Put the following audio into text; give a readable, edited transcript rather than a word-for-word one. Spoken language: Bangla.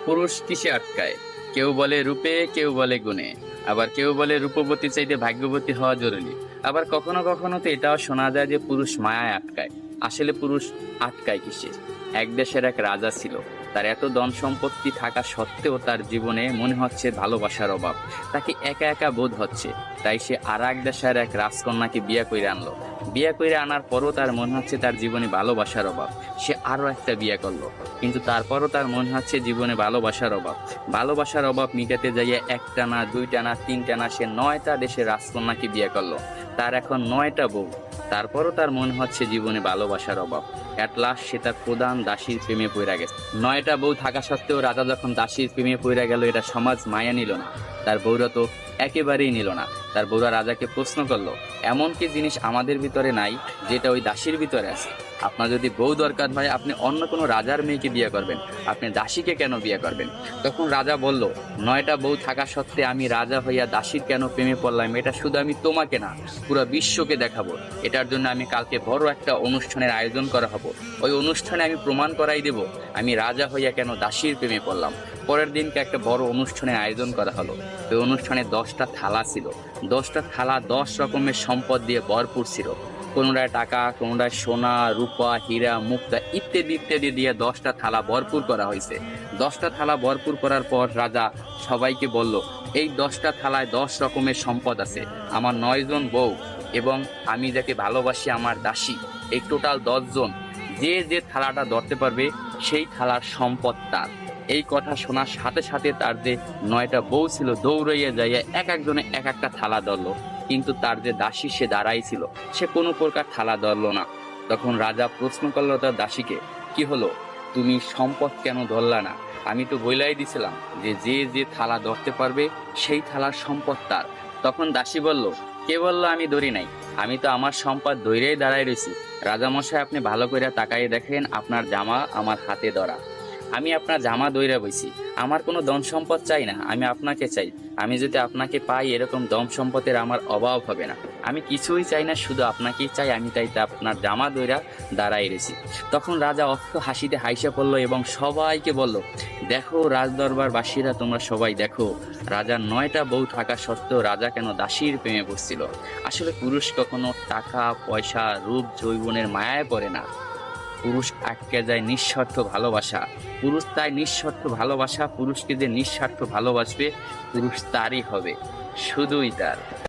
পুরুষ কিসে আটকায়? কেউ বলে রূপে, কেউ বলে গুণে, আবার কেউ বলে রূপবতী চাইতে ভাগ্যবতী হওয়া জরুরি। আবার কখনো কখনো তো এটাও শোনা যায় যে পুরুষ মায়ায় আটকায়। আসলে পুরুষ আটকায় কিসে? এক দেশের এক রাজা ছিল। তার এত ধন সম্পত্তি থাকা সত্ত্বেও তার জীবনে মনে হচ্ছে ভালোবাসার অভাব। তাকে একা একা বোধ হচ্ছে। তাই সে আর এক দেশের এক রাজকন্যাকে বিয়ে করে আনলো। বিয়ে করে আনার পরও তার মনে হচ্ছে তার জীবনে ভালোবাসার অভাব। সে আরো একটা বিয়ে করলো, কিন্তু তারপরও তার মনে হচ্ছে জীবনে ভালোবাসার অভাব। ভালোবাসার অভাব মিটাতে যাইয়া একটা না, দুইটা না, তিনটা না, সে 9টা দেশের রাজকন্যাকে বিয়ে করলো। তার এখন 9টা বউ। তারপরও তার মনে হচ্ছে জীবনে ভালোবাসার অভাব। এট লাস্ট সে তার প্রধান দাসীর প্রেমে পড়ে গেছে। 9টা বউ থাকা সত্ত্বেও রাজা যখন দাসীর প্রেমে পড়ে গেল, এটা সমাজ মায়া নিল না। তার বউরা তো একেবারেই নিল না। তার বউরা রাজাকে প্রশ্ন করলো, এমন কি জিনিস আমাদের ভিতরে নাই যেটা ওই দাসীর ভিতরে আছে? আপনার যদি বউ দরকার হয়, আপনি অন্য কোনো রাজার মেয়েকে বিয়ে করবেন, আপনি দাসীকে কেন বিয়ে করবেন? তখন রাজা বলল, 9টা বউ থাকা সত্ত্বে আমি রাজা হইয়া দাসীর কেন প্রেমে পড়লাম, এটা শুধু আমি তোমাকে না, পুরো বিশ্বকে দেখাবো। এটার জন্য আমি কালকে বড় একটা অনুষ্ঠানের আয়োজন করা হবো। ওই অনুষ্ঠানে আমি প্রমাণ করাই দেব আমি রাজা হইয়া কেন দাসীর প্রেমে পড়লাম। পরের দিনকে একটা বড় অনুষ্ঠানের আয়োজন করা হলো। ওই অনুষ্ঠানে 10টা থালা ছিল। 10টা থালা 10 রকমের সম্পদ দিয়ে ভরপুর ছিল। কোনোটায় টাকা, কোনোটায় সোনা, রূপা, হীরা, মুক্তা ইত্যাদি ইত্যাদি দিয়ে 10টা থালা ভরপুর করা হয়েছে। 10টা থালা ভরপুর করার পর রাজা সবাইকে বলল, এই 10টা থালায় 10 রকমের সম্পদ আছে। আমার 9 জন বউ এবং আমি যাকে ভালোবাসি আমার দাসী, এই টোটাল 10 জন, যে যে থালাটা ধরতে পারবে সেই থালার সম্পদ তার। এই কথা শোনার সাথে সাথে তার যে 9টা বউ ছিল দৌড়াইয়া যাইয়া এক একজনে এক একটা থালা ধরলো। কিন্তু তার যে দাসী সে দাঁড়াই ছিল, সে কোনো প্রকার থালা ধরলো না। তখন রাজা প্রশ্ন করলো তার দাসীকে, কি হলো, তুমি সম্পদ কেন ধরলা না? আমি তো বইলাই দিছিলাম যে যে যে থালা ধরতে পারবে সেই থালার সম্পদ তার। তখন দাসী বলল, কে বললো আমি ধরি নাই? আমি তো আমার সম্পদ ধইরেই দাঁড়াই রয়েছি। রাজামশাই, আপনি ভালো করে তাকাইয়ে দেখেন, আপনার জামা আমার হাতে ধরা। আমি আপনার জামা দইরা বইছি। আমার কোনো ধন সম্পদ চাই না, আমি আপনাকে চাই। আমি যদি আপনাকে পাই, এরকম ধন সম্পদের আমার অভাব হবে না। আমি কিছুই চাই না, শুধু আপনাকেই চাই। আমি তাই আপনার জামা দইরা দাঁড়াই রয়েছি। তখন রাজা অস্ত হাসিতে হাইসা পড়লো এবং সবাইকে বলল, দেখো রাজদরবারবাসীরা, তোমরা সবাই দেখো, রাজার 9টা বউ থাকা সত্ত্বেও রাজা কেন দাসীর প্রেমে পড়ছিল। আসলে পুরুষ কখনো টাকা, পয়সা, রূপ, যৌবনের মায়ায় পড়ে না। পুরুষ আটকে যায় নিঃস্বার্থ ভালোবাসা। পুরুষ তাই নিঃস্বার্থ ভালোবাসা। পুরুষকে যে নিঃস্বার্থ ভালোবাসবে, পুরুষ তারই হবে, শুধুই তার।